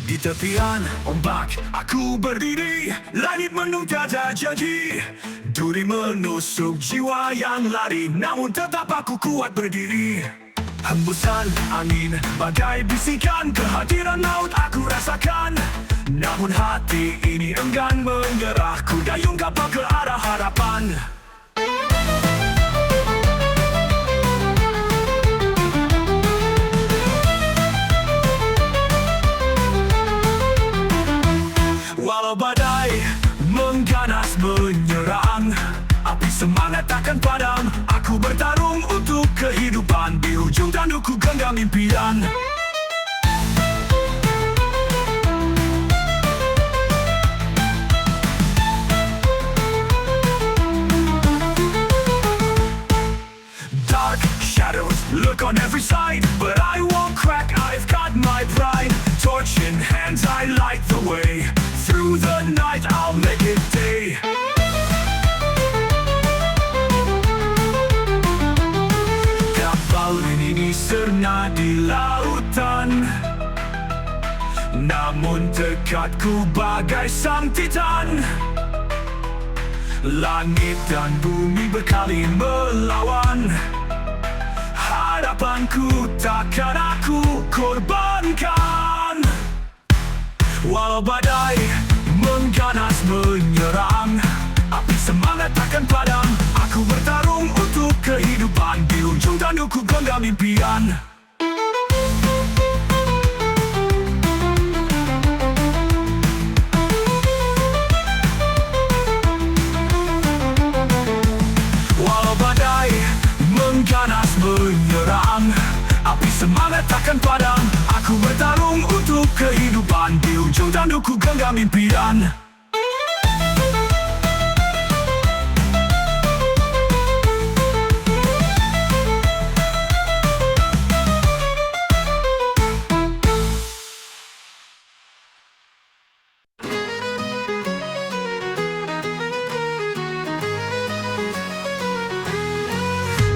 Di tepian ombak aku berdiri, langit menunggu janji. Duri menusuk jiwa yang lari, namun tetap aku kuat berdiri. Hembusan angin, badai bisikan, kehadiran laut aku rasakan. Namun hati ini enggan menyerah, ku dayung kapal ke arah harapan. Walau badai mengganas menyerang, api semangat takkan padam. Aku bertarung untuk kehidupan, di ujung tandukku genggam impian. Dark shadows look on every side, but I won't crack, I've got my pride. Torch in hands, I light the way. Through the night, I'll make it day. Kapal ini serna di lautan, namun tekadku bagai sang titan. Langit dan bumi berkali melawan, harapanku takkan aku korbankan. Walau badai mengganas menyerang, api semangat takkan padam. Aku bertarung untuk kehidupan, di ujung tandukku genggam impian. Walau badai mengganas menyerang, api semangat takkan padam. Aku bertarung untuk kehidupan, di ujung tandukku genggam impian.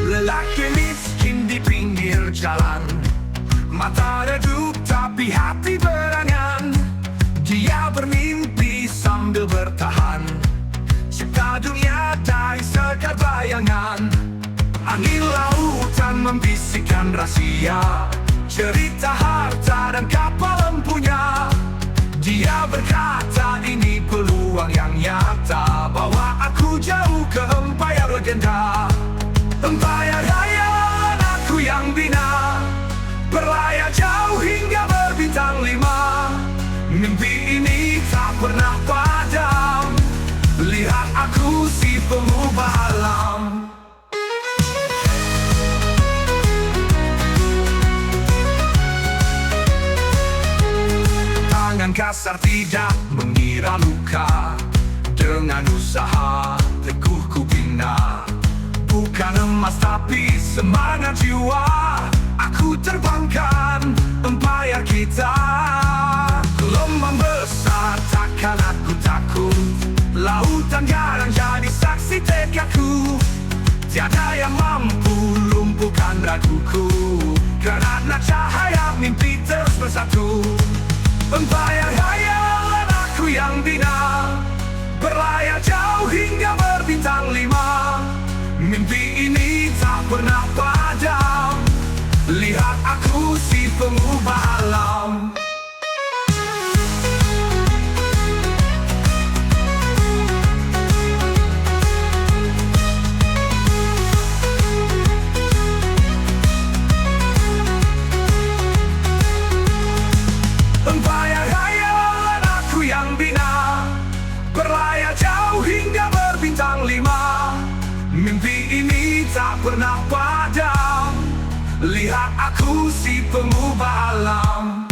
Lelaki miskin di pinggir jalan, mata redup tapi hati berangan. Dia bermimpi sambil bertahan, cipta dunia dari sekar bayangan. Angin lautan membisikkan rahasia, cerita harta dan kapal empunya. Dia berkata ini peluang yang nyata, bawa aku jauh ke empayar legenda. Empayar hayalan aku yang bina, berlayar jauh hingga berbintang 5. Mimpi ini tak pernah padam, lihat aku si pengubah alam. Tangan kasar tidak mengira luka, dengan usaha teguh ku bina. Bukan emas tapi semangat jiwa, aku terbangkan empayar kita. Gelombang besar takkan aku takut, lautan garang jadi saksi tekadku. Tiada yang mampu lumpuhkan raguku, karena cahaya mimpi terus bersatu. Empayar hayalan aku yang bina, berlayar jauh hingga berbintang 5. Mimpi ini tak pernah padam, lihat aku si pengubah alam. Empayar hayalan aku yang bina, berlayar jauh hingga berbintang 5. Mimpi ini tak pernah padam, lihat aku si pengubah alam.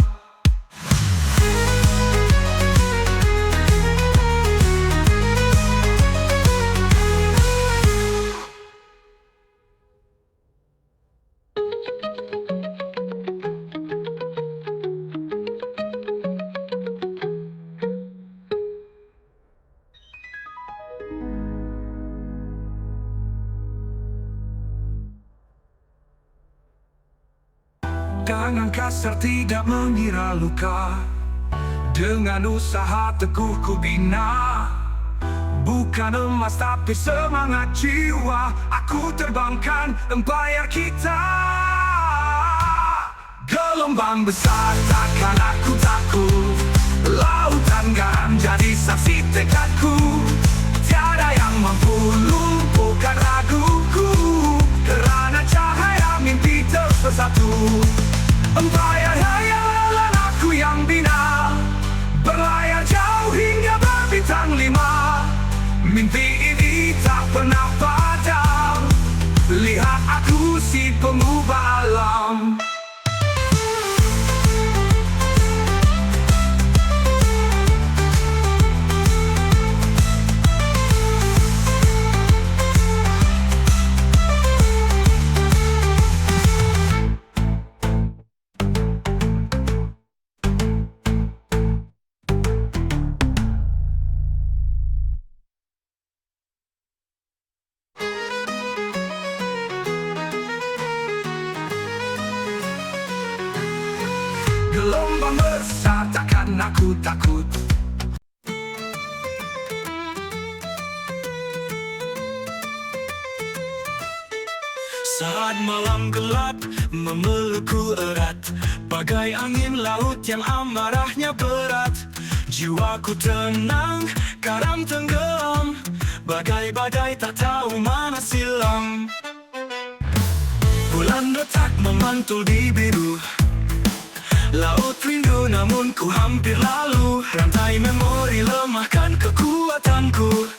Tangan kasar tidak mengira luka, Dengan usaha teguh ku bina, bukan emas tapi semangat jiwa. Aku terbangkan empayar kita. Gelombang besar takkan aku takut, lautan garam jadi saksi tekadku. Tiada yang mampu lumpuhkan raguku, kerana cahaya mimpi terus bersatu. Empayar hayalan aku yang bina, berlayar jauh hingga berbintang 5. Mimpi ini tak pernah padam, lihat aku si pengubah alam. Gelombang besar takkan aku takut. Saat malam gelap memelukku erat, bagai angin laut yang amarahnya berat. Jiwaku tenang, karam tenggelam, bagai badai tak tahu mana silam. Bulan retak memantul di biru, laut rindu namun ku hampir lalu. Rantai memori lemahkan kekuatanku,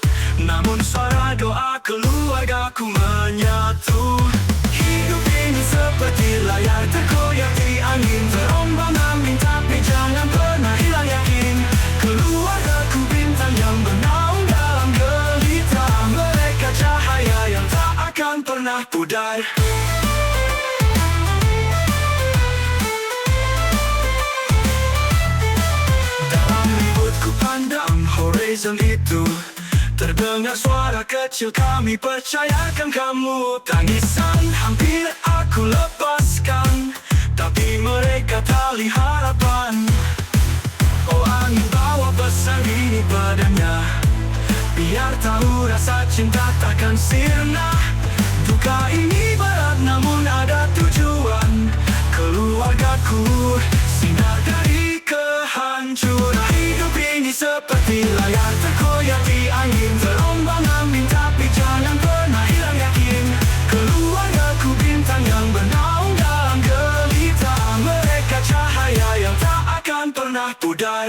namun suara doa keluargaku menyatu. Hidup ini seperti layar terkoyak di angin, terombang-ambing tapi jangan pernah hilang yakin. Keluargaku bintang yang bernaung dalam gelita, mereka cahaya yang tak akan pernah pudar. Pandang horizon itu, terdengar suara kecil, kami percayakan kamu. Tangisan hampir aku lepaskan, tapi mereka tali harapan. Oh angin bawa pesan ini padanya, biar tahu rasa cinta takkan sirna. Duka ini berat namun ada tujuan, keluargaku sinar dari kehancuran. Hidup ini seperti layar terkoyak di angin, terombang-ambing tapi jangan pernah hilang yakin. Keluargaku bintang yang bernaung dalam gelita, mereka cahaya yang tak akan pernah pudar.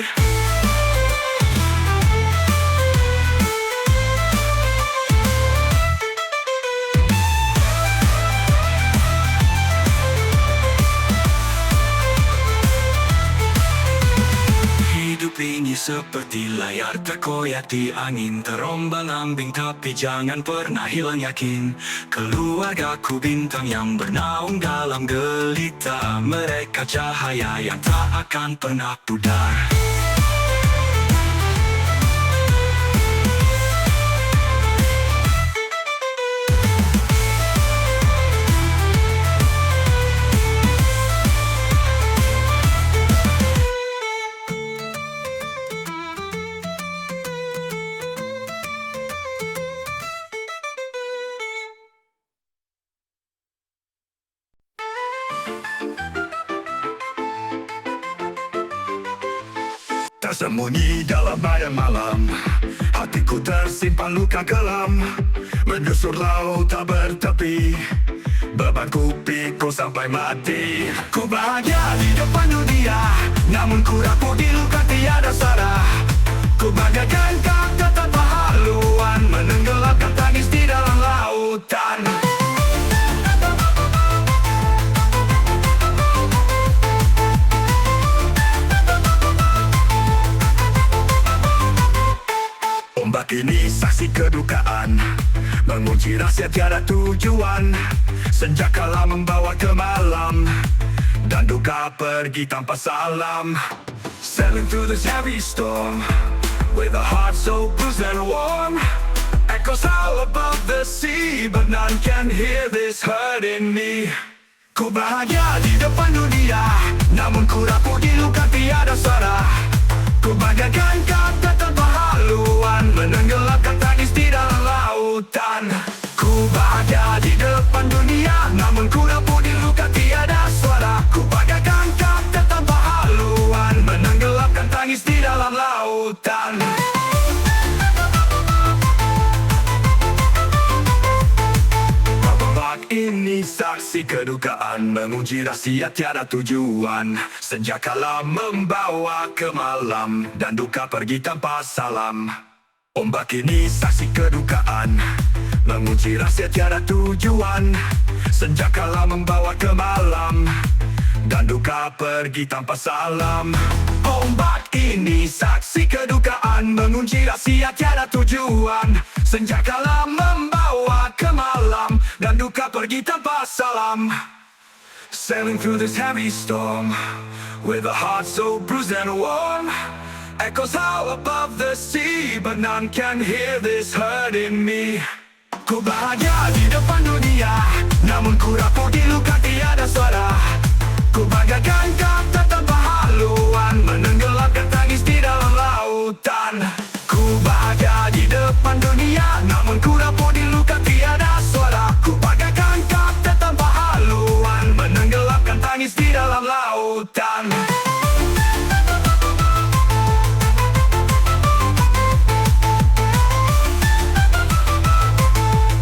Hidup ini seperti layar terkoyak di angin, terombang-ambing tapi jangan pernah hilang yakin. Keluargaku bintang yang bernaung dalam gelita, mereka cahaya yang tak akan pernah pudar. Tersembunyi dalam bayang malam, hatiku tersimpan luka kelam. Menyusur laut tak bertepi, bebanku pikul sampai mati. Ku bahagia di depan dunia, namun ku rapuh di luka tiada sarah. Ku bagaikan kaca tanpa haluan, menenggelamkan tangis di dalam lautan. Ombak ini saksi kedukaan, mengunci rahasia tiada tujuan. Senjakala membawa ke malam, dan duka pergi tanpa salam. Sailing through this heavy storm, with a heart so bruised and warm. Echoes howl above the sea, but none can hear this hurt in me. Ku bahagia di depan dunia, namun ku rapuh di luka tiada sarah. Ku bagaikan kata tanpa haluan, menenggelamkan tangis di dalam lautan. Ku bahagia di depan dunia, namun ku rapuh di luka tiada suara. Ku bagaikan kata tanpa haluan, menenggelamkan tangis di dalam lautan. Babak ini saksi kedukaan, menguji rahasia tiada tujuan. Senja kala membawa ke malam, dan duka pergi tanpa salam. Ombak ini saksi kedukaan, menguji rahasia tiada tujuan. Senja kala membawa ke malam, dan duka pergi tanpa salam. Ombak ini saksi kedukaan, mengunci rahasia tiada tujuan. Senja kala membawa ke malam, dan duka pergi tanpa salam. Sailing through this heavy storm, with a heart so bruised and warm. Echoes howl above the sea, but none can hear this hurt in me. Ku bahagia di depan dunia, namun ku rapuh di luka tiada suara. Ku bagaikan kata tanpa haluan, menenggelamkan tangis di dalam lautan. Ku bahagia di depan dunia, namun ku rapuh di luka tiada suara. Ku bagaikan kata tanpa haluan, menenggelamkan tangis di dalam lautan.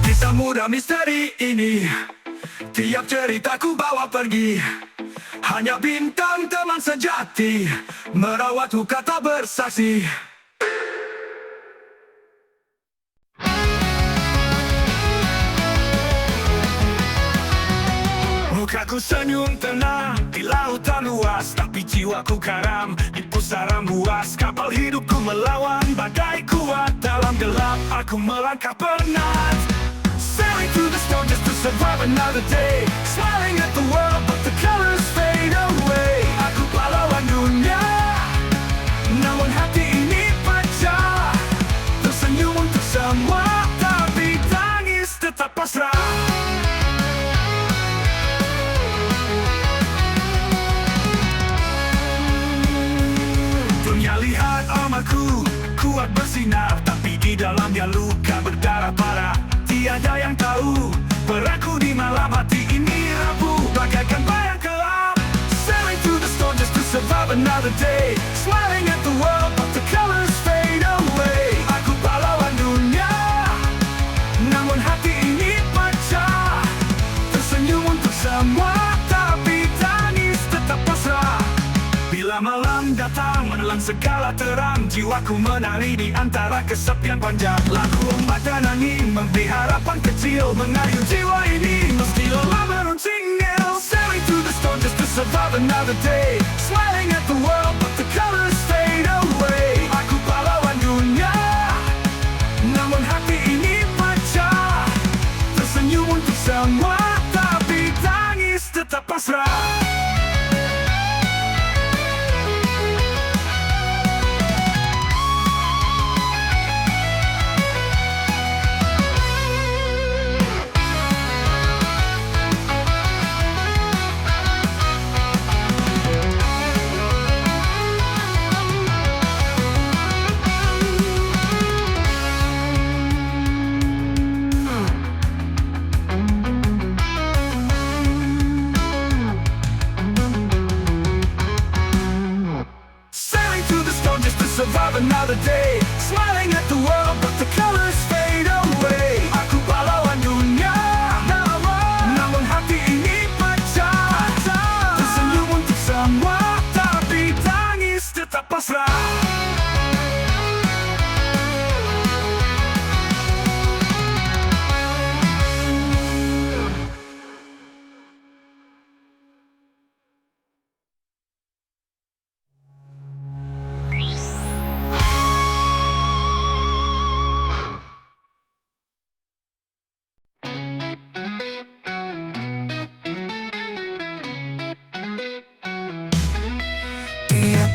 Di samudra misteri ini, tiap ceritaku bawa pergi. Hanya bintang teman sejati, merawat luka tak bersaksi. Mukaku senyum tenang di lautan luas, tapi jiwaku karam di pusaran buas. Kapal hidupku melawan badai kuat, dalam gelap aku melangkah penat. Sailing through the storm just to survive another day. Smiling at the world but the colors fade away. Aku pahlawan dunia, namun hati ini pecah. Tersenyum untuk semua, tapi tangis tetap pasrah. Dunia lihat amalku, kuat bersinar, tapi di dalamnya luka berdarah parah. Tiada yang tahu peraku di malam hati ini rapuh bagaikan bayang gelap. Sailing through the storm just to survive another day. Smiling at the world but the colors fade away. Aku pahlawan dunia, namun hati ini pecah. Tersenyum untuk semua, tapi tangis tetap pasrah. Bila malam datang menelan segala terang, jiwaku menari di antara kesepian panjang. Lagu ombak dan angin memberi harapan kecil, mengayuh jiwa ini meski lelah meruncing nil. Sailing through the storm just to survive another day. Smiling at the world but the colors fade away. Aku pahlawan dunia, namun hati ini pecah. Tersenyum untuk semua, tapi tangis tetap pasrah. Survive another day. Smiling at the world but the colors fade away. Aku pahlawan dunia, namun hati ini pecah. Tersenyum untuk semua, tapi tangis tetap pasrah.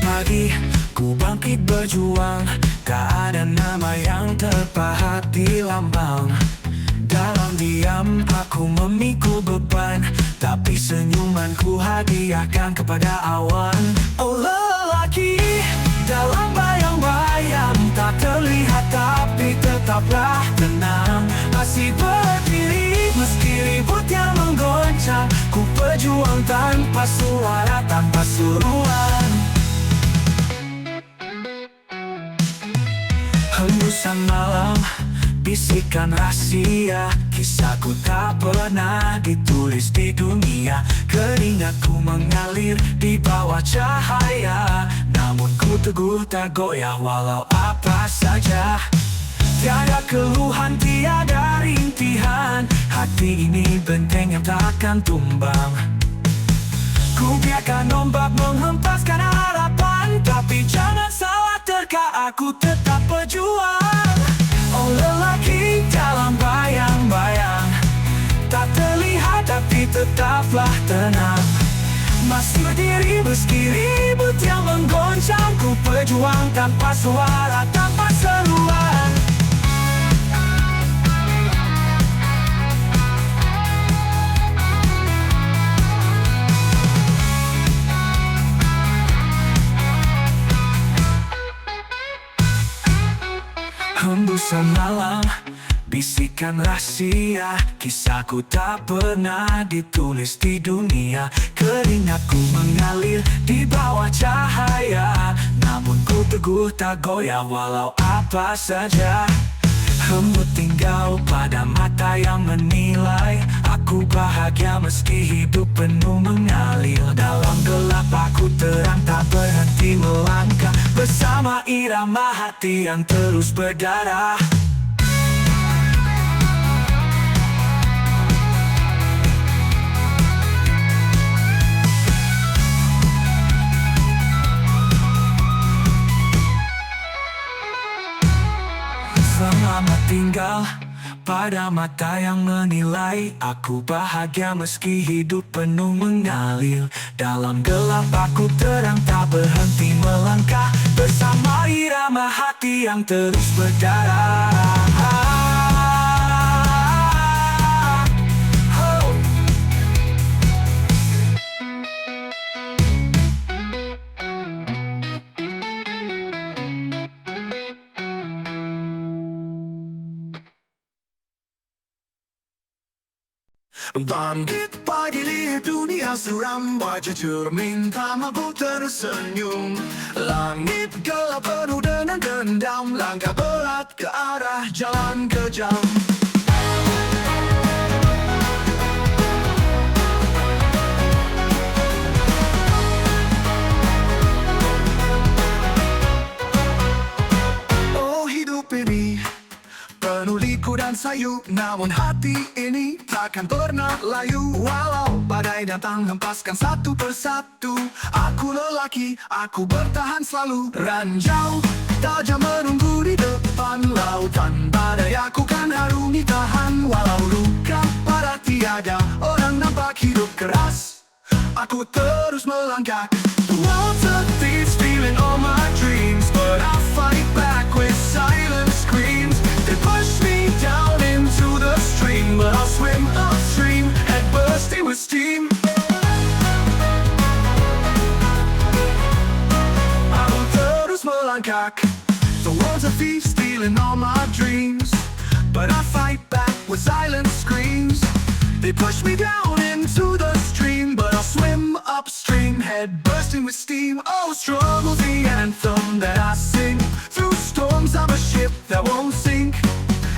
Pagi, ku bangkit berjuang. Tak ada nama yang terpahat di lambang. Dalam diam aku memikul beban, tapi senyumanku hadiahkan kepada awan. Oh lelaki dalam tetaplah tenang, masih berdiri meski ribut yang menggoncang. Ku berjuang tanpa suara, tanpa suruhan. Hembusan malam, bisikan rahasia, kisahku tak pernah ditulis di dunia. Keringatku mengalir di bawah cahaya, namun ku teguh tak goyah walau apa saja. Tiada keluhan, tiada rintihan, hati ini benteng yang takkan tumbang. Ku biarkan ombak menghempaskan harapan, tapi jangan salah terka, aku tetap berjuang. Oh lelaki dalam bayang-bayang, tak terlihat tapi tetaplah tenang, masih berdiri meski ribut yang menggoncang. Ku berjuang tanpa suara, tanpa seruan. Hembusan malam, bisikan rahasia, kisahku tak pernah ditulis di dunia. Keringatku mengalir di bawah cahaya, namun ku teguh tak goyah walau apa saja. Hembut tinggal pada mata yang menilai, aku bahagia meski hidup penuh mengalir. Dalam gelap aku terang, tak berhenti melangkah, bersama irama hati yang terus berdarah. Selamat tinggal pada mata yang menilai, aku bahagia meski hidup penuh mengalir. Dalam gelap aku terang, tak berhenti melangkah, bersama irama hati yang terus berdarah. Bangkit pagi, lihat dunia seram, wajah cerminta mampu tersenyum. Langit gelap penuh dengan dendam, langkah berat ke arah jalan kejam. Oh hidup ini penuh liku dan sayu, namun hati ini takkan pernah layu. Walau badai datang hempaskan satu persatu, aku lelaki, aku bertahan selalu. Ranjau tajam menunggu di depan lautan badai, aku kan harungi tahan. Walau luka parah tiada orang nampak hidup keras, aku terus melangkah. The world's a thief stealing all my dreams, but I fight back with silent screams. They push me down into the stream, but I'll swim upstream, head bursting with steam. I will terus melangkah. The world's a thief stealing all my dreams, but I fight back with silent screams. They push me down into the stream, but I'll swim upstream, head bursting with steam. Oh, struggle's the anthem that I sing. Through storms I'm a ship that won't sink.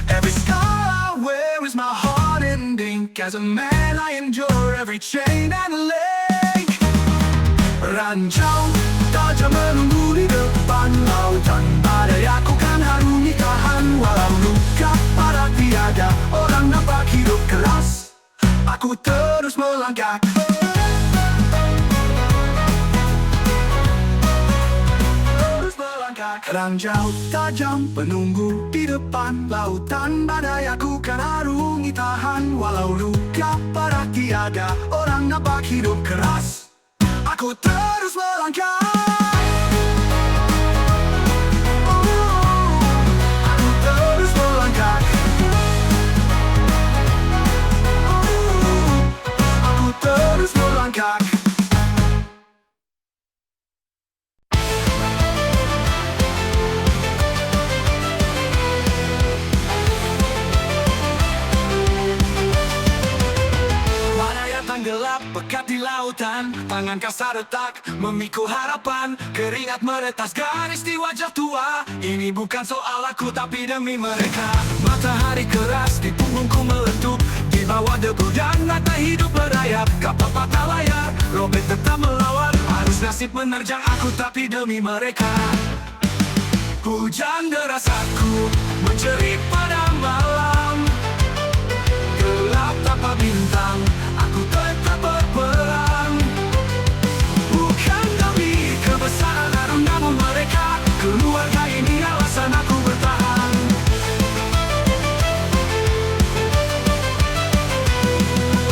Every scar I wear is my heart in ink. As a man I endure every chain and link. Ranjau tajam menunggu di depan lautan badai, aku kan harungi tahan. Walau luka parah tiada orang nampak hidup keras, aku terus melangkah. Ranjau tajam penunggu di depan lautan badai, aku kan harungi tahan. Walau luka parah tiada orang nampak hidup keras, aku terus melangkah. Aku terus melangkah. Aku terus melangkah. pekat di lautan. Tangan kasar retak memikul harapan. Keringat meretas garis di wajah tua. Ini bukan soal aku tapi demi mereka. Matahari keras di punggungku meletup. Di bawah debu dan mata hidup merayap. Kapal patah layar, Robert tetap melawan. Harus nasib menerjang aku tapi demi mereka. Hujan deras aku menjerit pada malam. Gelap tanpa bintang, aku tetap berperang. Bukan demi kebesaran harum, namun mereka. Keluarga ini alasan aku bertahan.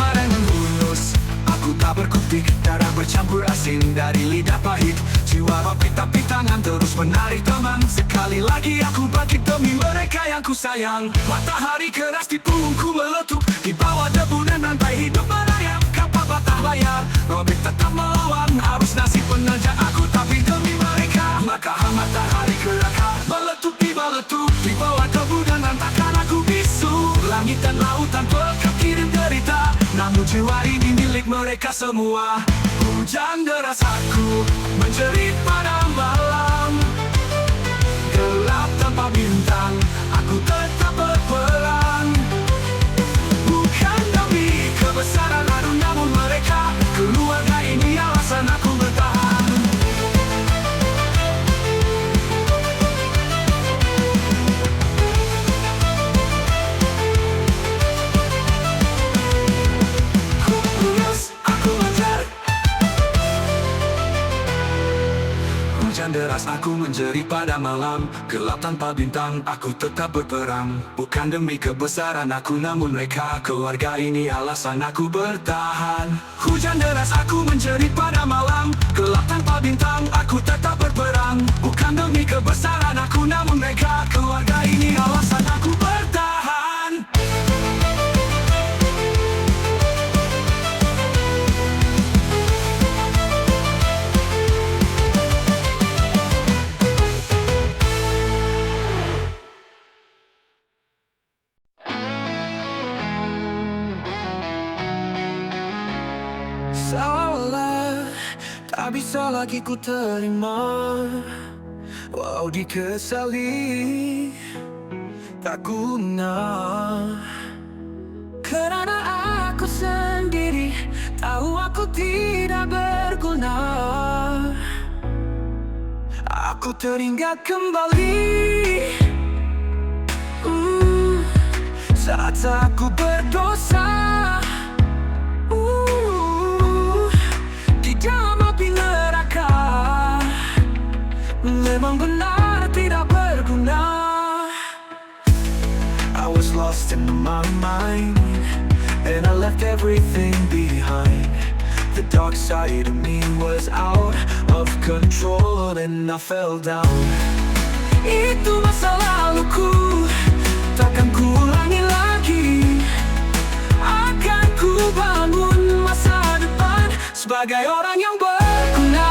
Barengan hulus, aku tak berkutik. Darah bercampur asin dari lidah pahit. Jiwa bapit tapi tangan terus menarik teman. Sekali lagi aku bangkit demi mereka yang ku sayang. Matahari keras di punggungku meletup. Di bawah debu dan rantai hidup merayap. Kapal patah layar, Robert tetap melawan. Harus nasib menerjang aku tapi demi mereka. Maka matahari keras meletup di bawah debu dan rantakan aku bisu. Langit dan lautan pekat kirim derita. Namun jiwa ini milik mereka semua. Hujan deras aku menjerit pada malam. Gelap tanpa bintang, aku tetap berperang. Bukan demi kebesaran harum, namun mereka. Keluarga ini alasan aku bertahan. Hujan deras aku menjerit pada malam. Gelap tanpa bintang, aku tetap berperang. Bukan demi kebesaran aku, namun mereka. Keluarga ini alasan aku bertahan. Hujan deras aku menjerit pada malam. Gelap tanpa bintang, aku tetap berperang. Bukan demi kebesaran aku, namun mereka. Keluarga ini alasan aku bertahan. Salah, tak bisa lagi ku terima. Walau dikesali, tak guna. Kerana aku sendiri tahu aku tidak berguna. Aku teringat kembali saat aku berdosa. Di dalam api neraka, memang benar tidak berguna. I was lost in my mind, and I left everything behind. The dark side of me was out of control, and I fell down. Itu masa laluku, takkan ku ulangi lagi. Akan ku bangun masa depan sebagai orang yang berguna.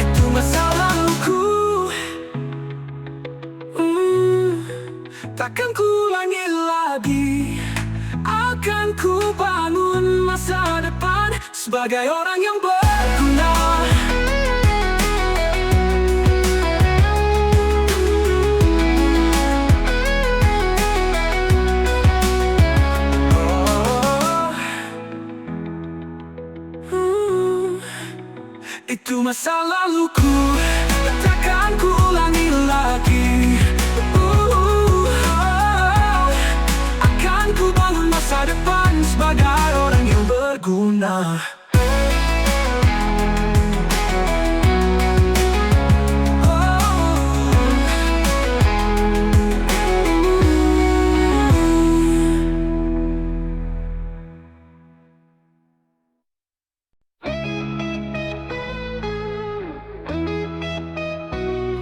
Itu masa laluku, takkan ku ulangi lagi. Akan ku bangun masa depan sebagai orang yang berguna. Itu masa laluku, takkan ku ulangi lagi. Akan ku bangun masa depan sebagai orang yang berguna.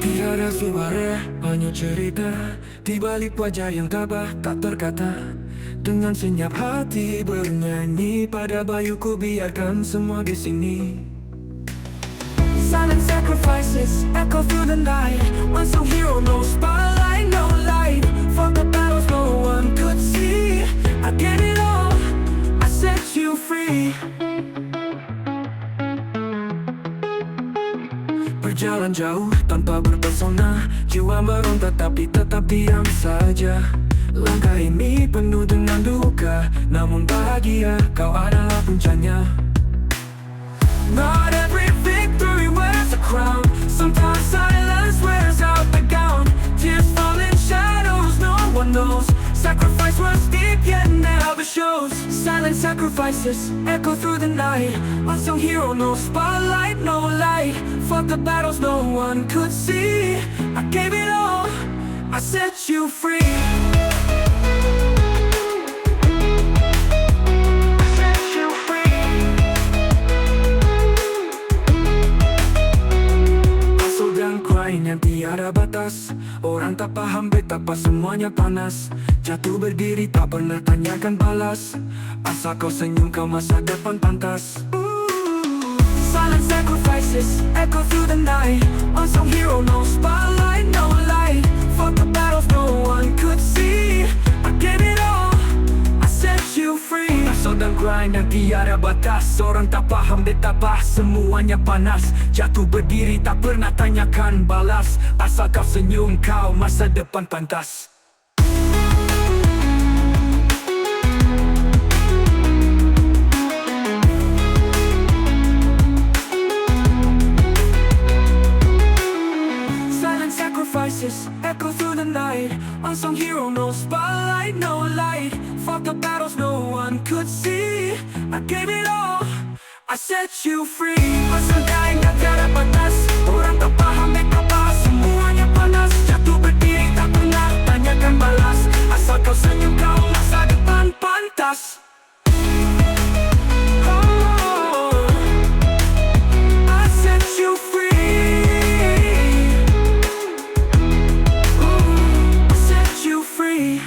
Tiada suara, hanya cerita di balik wajah yang tabah tak terkata. Dengan senyap hati bernyanyi pada bayuku, biarkan semua di sini. Silent sacrifices echo through the night. Unsung hero, no spotlight, no light. Fought the battles no one could see. I gave it all, I set you free. Berjalan jauh tanpa berpesona, jiwa meronta tapi tetap diam saja. Langkah ini penuh dengan duka, namun bahagia kau adalah puncaknya. Not every victory wears a crown. Sometimes silence wears out the gown. Tears fall in shadows no one knows. Sacrifice was deep yet never shows. Silent sacrifices echo through the night. Unsung hero, no spotlight, no light. Fought the battles no one could see. I gave it all, I set you free. Yang tiada batas. Orang tak paham betapa semuanya panas. Jatuh berdiri tak pernah tanyakan balas. Asal kau senyum kau masa depan pantas. Silent sacrifices echo through the night. Unsung hero, no spotlight, no light. Fought the battles no one could see. I gave it all, I set you free. Hustle dan grind yang tiada batas. Orang tak paham betapa semuanya panas. Jatuh berdiri tak pernah tanyakan balas. Asal kau senyum kau masa depan pantas. Silent sacrifices echo through the night. Unsung hero, no spotlight, no light. Fought the battles no one could see. I gave it all, I set you free. Hustle dying tak tiada batas. Orang tak paham betapa semuanya panas. Jatuh berdiri tak pernah tanyakan balas. Asal kau senyum kau masa depan pantas. Oh, I set you free. Ooh, I set you free.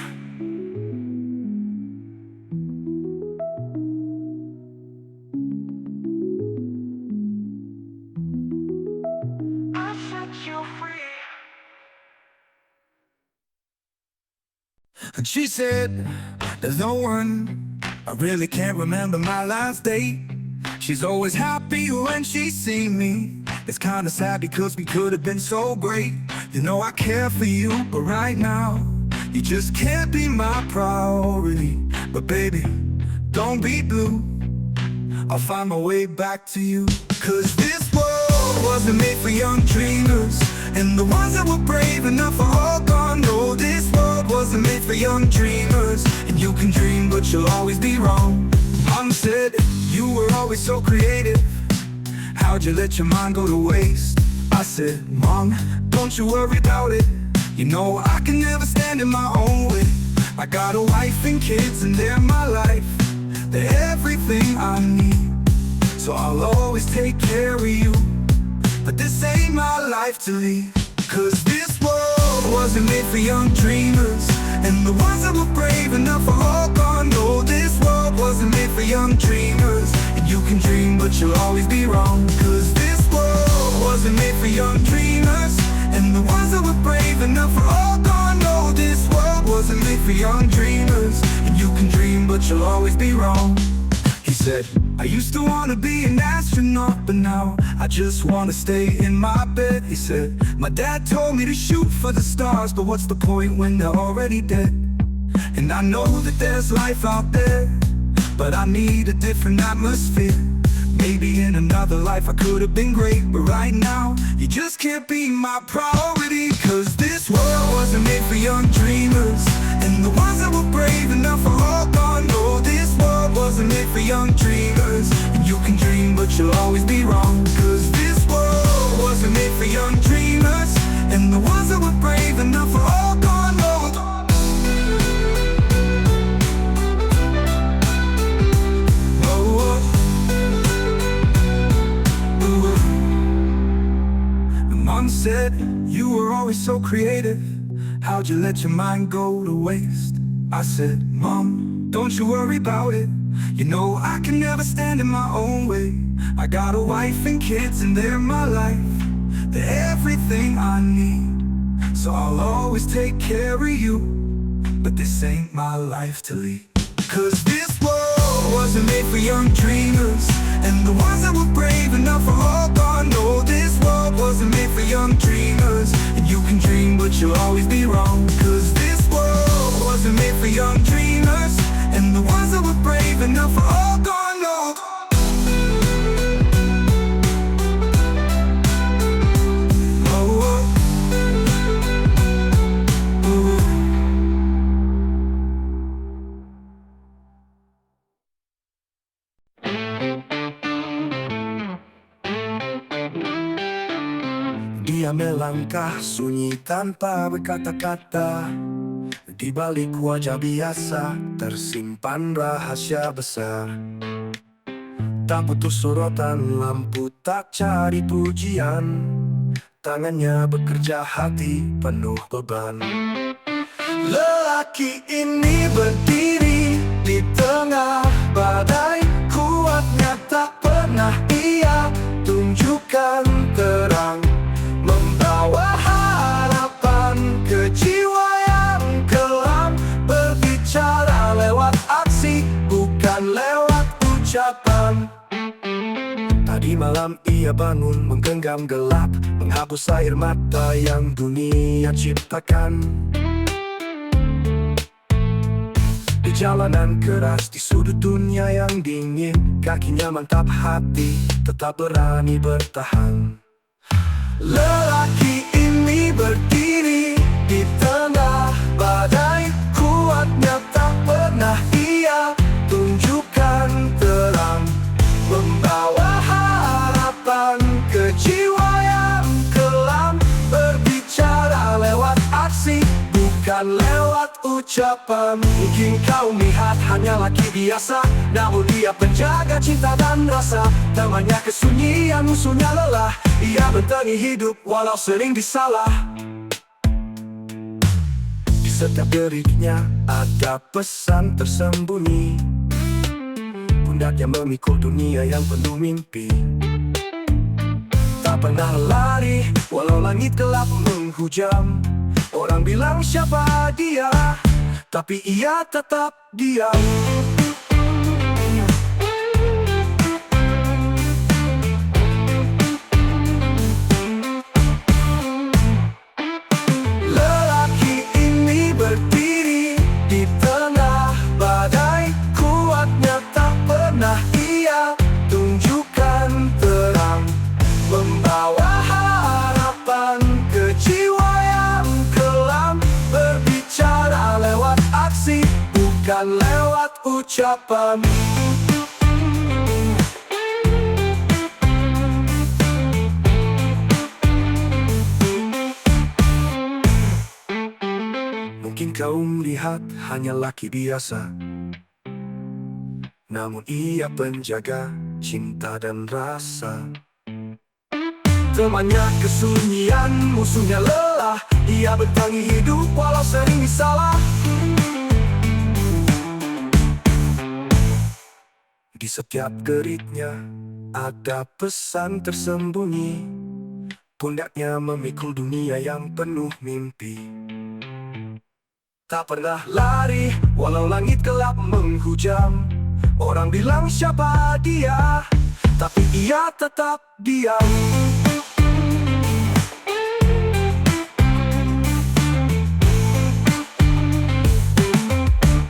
And she said, there's no one, I really can't remember my last day. She's always happy when she sees me. It's kinda sad because we could have been so great. You know I care for you, but right now you just can't be my priority. But baby, don't be blue, I'll find my way back to you. Cause this world wasn't made for young dreamers, and the ones that were brave enough are all gone. No, this world wasn't made for young dreamers. And you can dream but you'll always be wrong. Mom said, you were always so creative, how'd you let your mind go to waste? I said, Mom, don't you worry about it. You know I can never stand in my own way. I got a wife and kids and they're my life. They're everything I need, so I'll always take care of you. But this ain't my life to lead. Cause this world wasn't made for young dreamers, and the ones that were brave enough are all gone. No, this world wasn't made for young dreamers. And you can dream but you'll always be wrong. Cause this world wasn't made for young dreamers, and the ones that were brave enough are all gone. No, this world wasn't made for young dreamers. And you can dream but you'll always be wrong. He said, I used to want to be an astronaut, but now I just want to stay in my bed. He said, my dad told me to shoot for the stars, but what's the point when they're already dead? And I know that there's life out there, but I need a different atmosphere. Maybe in another life I could have been great, but right now you just can't be my priority. Cause this world wasn't made for young dreamers, and the ones that were brave enough are all gone. No, this world wasn't made for young dreamers. And you can dream but you'll always be wrong. Cause this world wasn't made for young dreamers, and the ones that were brave enough are all gone. No. Mom said, you were always so creative, how'd you let your mind go to waste? I said, Mom, don't you worry about it. You know I can never stand in my own way. I got a wife and kids and they're my life. They're everything I need, so I'll always take care of you. But this ain't my life to lead. Cause this world wasn't made for young dreamers, and the ones that were brave enough are all gone. No, this world wasn't made for young dreamers. And you can dream but you'll always be wrong. Cause this world wasn't made for young dreamers, and the ones that were brave enough are all gone. No. Dia melangkah sunyi tanpa berkata-kata. Di balik wajah biasa tersimpan rahasia besar. Tak butuh sorotan lampu, tak cari pujian. Tangannya bekerja, hati penuh beban. Lelaki ini berdiri di tengah badai. Kuatnya tak pernah ia tunjukkan terang, membawa harapan ke jiwa yang kelam. Berbicara lewat aksi, bukan lewat ucapan. Tadi malam ia bangun menggenggam gelap, menghapus air mata yang dunia ciptakan. Di jalanan keras, di sudut dunia yang dingin, kakinya mantap, hati tetap berani bertahan. Lelaki ini berdiri di tengah badai. Kuatnya tak pernah ia tunjukkan terang, membawa harapan ke jiwa yang kelam. Berbicara lewat aksi, bukan lewat ucapan. Mungkin kau lihat hanya laki biasa, namun dia penjaga cinta dan rasa. Temannya kesunyian, musuhnya lelah. Ia bentengi hidup walau sering disalah. Di setiap deriknya ada pesan tersembunyi. Pundaknya memikul dunia yang penuh mimpi. Tak pernah lari walau langit gelap menghujam. Orang bilang siapa dia, tapi ia tetap diam. Lelaki ini berdiri di tengah badai. Kuatnya tak pernah ia tunjukkan terang, membawa harapan ke jiwa yang kelam. Berbicara lewat aksi, bukan lewat ucapan. Mungkin kau melihat hanya laki biasa, namun ia penjaga cinta dan rasa. Temannya kesunyian, musuhnya lelah. Ia bentengi hidup walau sering disalah. Di setiap geritnya ada pesan tersembunyi. Pundaknya memikul dunia yang penuh mimpi. Tak pernah lari walau langit gelap menghujam. Orang bilang siapa dia, tapi ia tetap diam.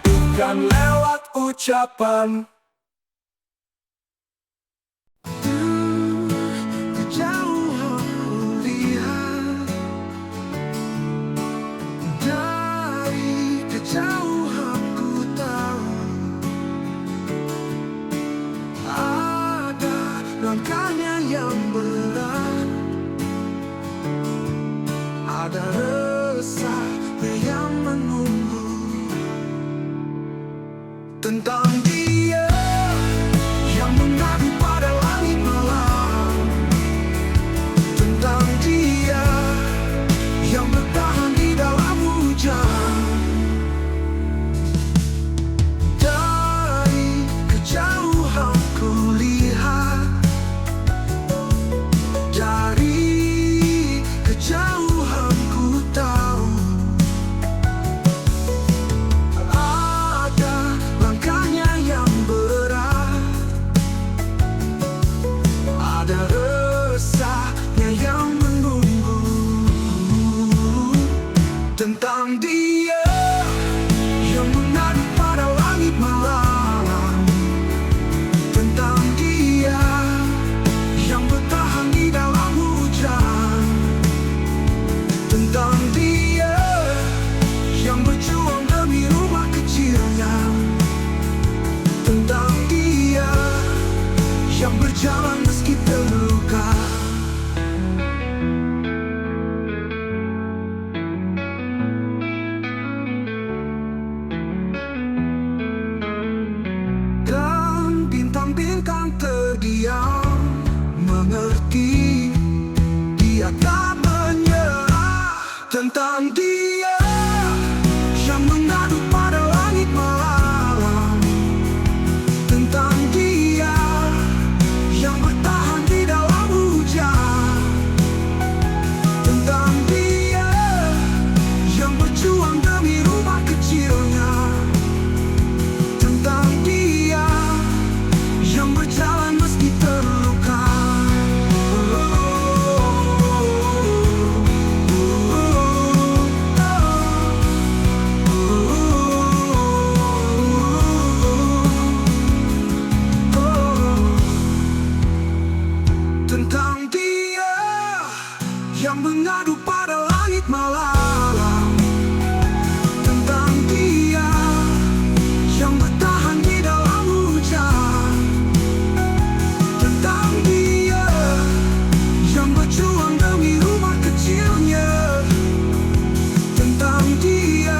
Bukan lewat ucapan. Langkahnya yang berat, ada resah yang menunggu tentang dia yang mengadu pada langit malam, tentang dia yang bertahan di dalam hujan. Dari tentang dia yang mengadu pada langit malam, tentang dia yang bertahan di dalam hujan, tentang dia yang berjuang demi rumah kecilnya, tentang dia yang berjalan meski terluka. Dan bintang-bintang terdiam mengerti dia tak menyerah, tentang dia yang mengadu pada langit malam, tentang dia yang bertahan di dalam hujan, tentang dia yang berjuang demi rumah kecilnya, tentang dia yang berjalan meski terluka. Tentang dia yang mengadu pada langit malam, tentang dia yang bertahan di dalam hujan, tentang dia yang berjuang demi rumah kecilnya, tentang dia